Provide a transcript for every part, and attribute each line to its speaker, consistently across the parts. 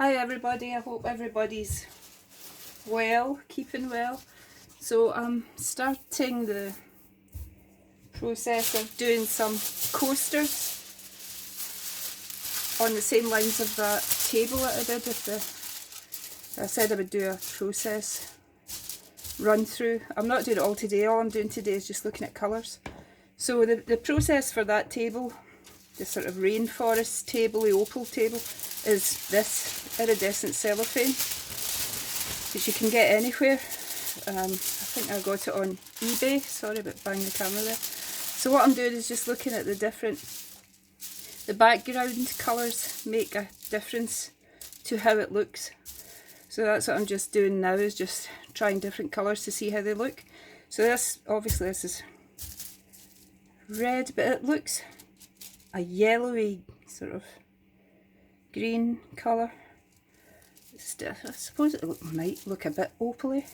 Speaker 1: Hi everybody, I hope everybody's well, keeping well. So I'm starting the process of doing some coasters on the same lines of that table that I did with I said I would do a process run through. I'm not doing it all today, all I'm doing today is just looking at colours. So the process for that table, the sort of rainforest table, the opal table, is this iridescent cellophane, which you can get anywhere. I think I got it on eBay. Sorry about banging the camera there. So what I'm doing is just looking at the background colours make a difference to how it looks. So that's what I'm just doing now, is just trying different colours to see how they look. So this, obviously this is red, but it looks a yellowy sort of green colour. I suppose it might look a bit opaly,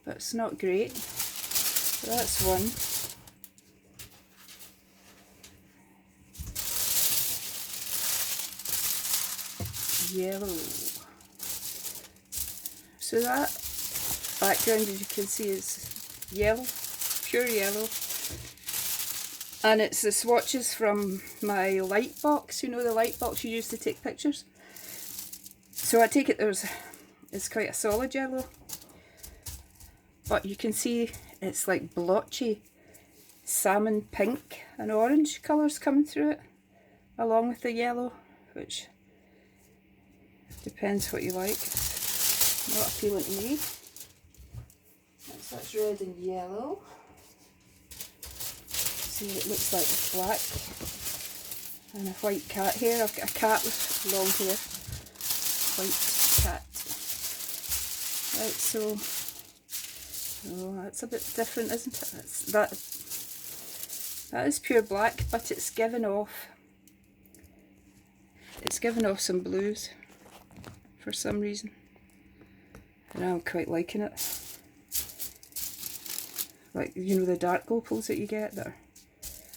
Speaker 1: but it's not great. So that's one. Yellow. So that background, as you can see, is yellow, pure yellow. And it's the swatches from my light box, you know, the light box you use to take pictures. So I take it it's quite a solid yellow, but you can see it's like blotchy salmon pink and orange colours coming through it, along with the yellow, which depends what you like. It's not appealing to me. That's red and yellow. See, it looks like black and a white cat here. I've got a cat with long hair. White cat. Right, so that's a bit different, isn't it? That is pure black, but it's given off some blues for some reason, and I'm quite liking it. Like, you know, the dark opals that you get that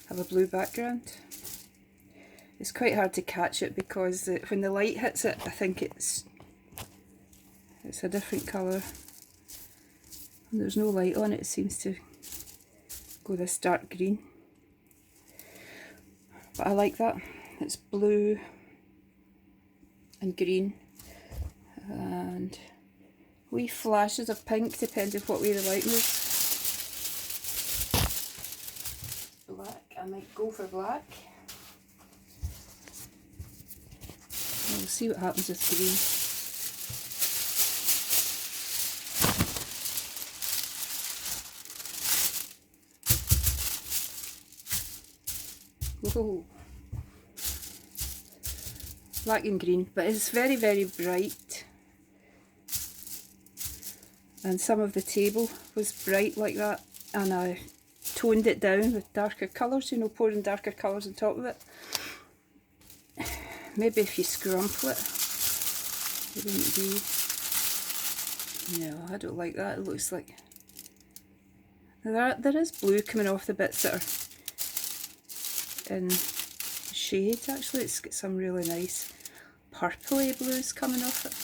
Speaker 1: have a blue background. It's quite hard to catch it because when the light hits it, I think it's a different colour. When there's no light on it, it seems to go this dark green. But I like that. It's blue and green and wee flashes of pink depending on what way the light moves. Black, I might go for black. We'll see what happens with green. Whoa. Black and green, but it's very, very bright. And some of the table was bright like that, and I toned it down with darker colours, you know, pouring darker colours on top of it. Maybe if you scrumple it, it wouldn't be. No, I don't like that. It looks like there is blue coming off the bits that are in shades. Actually, it's got some really nice purpley blues coming off it.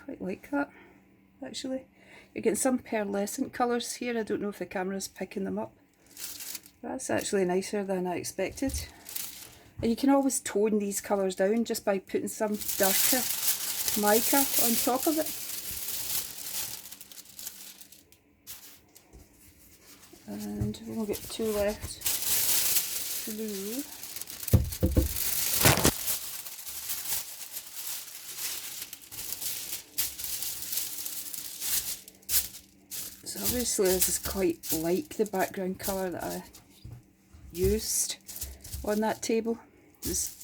Speaker 1: Quite like that, actually. You're getting some pearlescent colours here. I don't know if the camera's picking them up. That's actually nicer than I expected. And you can always tone these colours down just by putting some darker mica on top of it. And we've only got two left. Blue. So obviously this is quite like the background colour that I used on that table. It's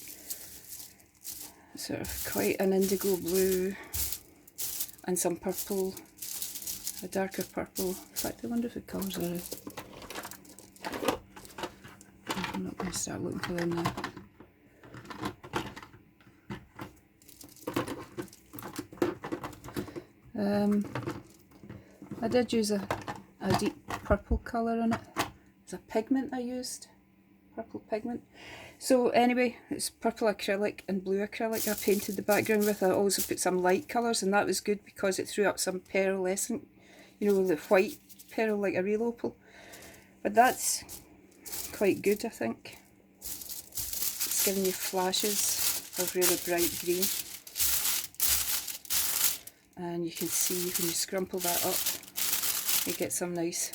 Speaker 1: sort of quite an indigo blue and some purple, a darker purple. In fact, I wonder if the colours are. I'm not going to start looking for them now. I did use a deep purple colour in it. It's a pigment I used, purple pigment. So anyway, it's purple acrylic and blue acrylic I painted the background with. I also put some light colours, and that was good because it threw up some pearlescent, you know, the white pearl like a real opal. But that's quite good, I think. It's giving you flashes of really bright green. And you can see when you scrumple that up, you get some nice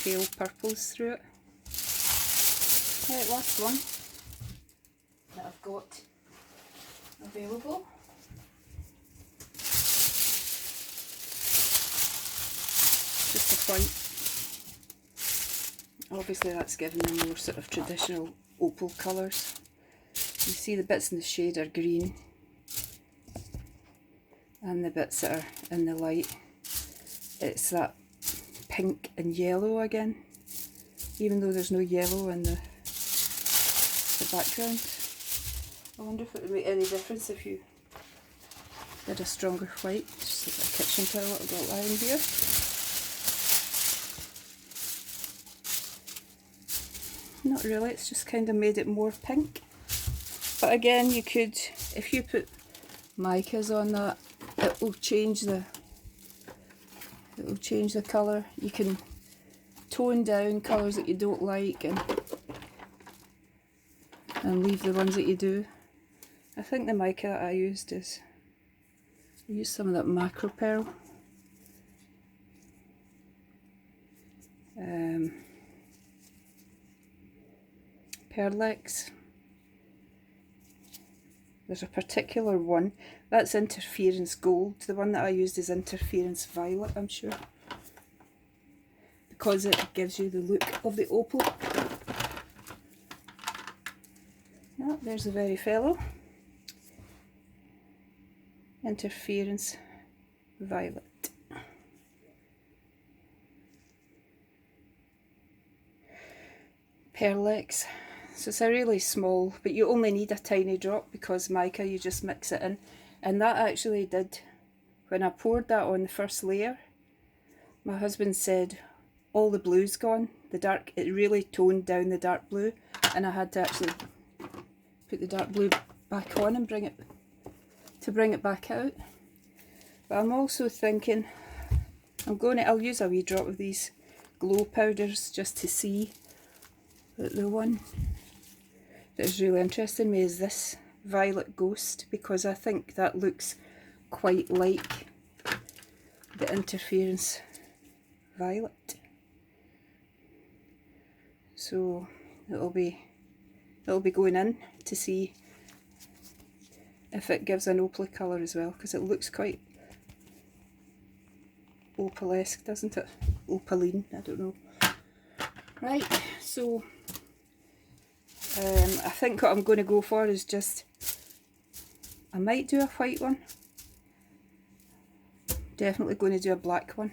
Speaker 1: pale purples through it. Right, last one that I've got available. Just a white. Obviously that's giving them more sort of traditional opal colours. You see the bits in the shade are green, and the bits that are in the light, it's that pink and yellow again, even though there's no yellow in the background. I wonder if it would make any difference if you did a stronger white. Just like a kitchen towel I've got lying here. Not really, it's just kind of made it more pink. But again, you could, if you put micas on that, it will change the colour. You can tone down colours that you don't like and leave the ones that you do. I think the mica that I used is, I used some of that macro pearl. Perlex. There's a particular one, that's interference gold. The one that I used is interference violet, I'm sure, because it gives you the look of the opal. Oh, there's the very fellow. Interference violet. Perlex. So it's a really small, but you only need a tiny drop because mica, you just mix it in. And that actually did, when I poured that on the first layer, my husband said, all the blue's gone, the dark, it really toned down the dark blue, and I had to actually put the dark blue back on and bring it back out. But I'm also thinking, I'll use a wee drop of these glow powders just to see that the one that is really interesting me is this Violet Ghost, because I think that looks quite like the interference violet. So it'll be going in to see if it gives an opal colour as well, because it looks quite opalesque, doesn't it? Opaline, I don't know. Right, so I think what I'm going to go for is just, I might do a white one, definitely going to do a black one,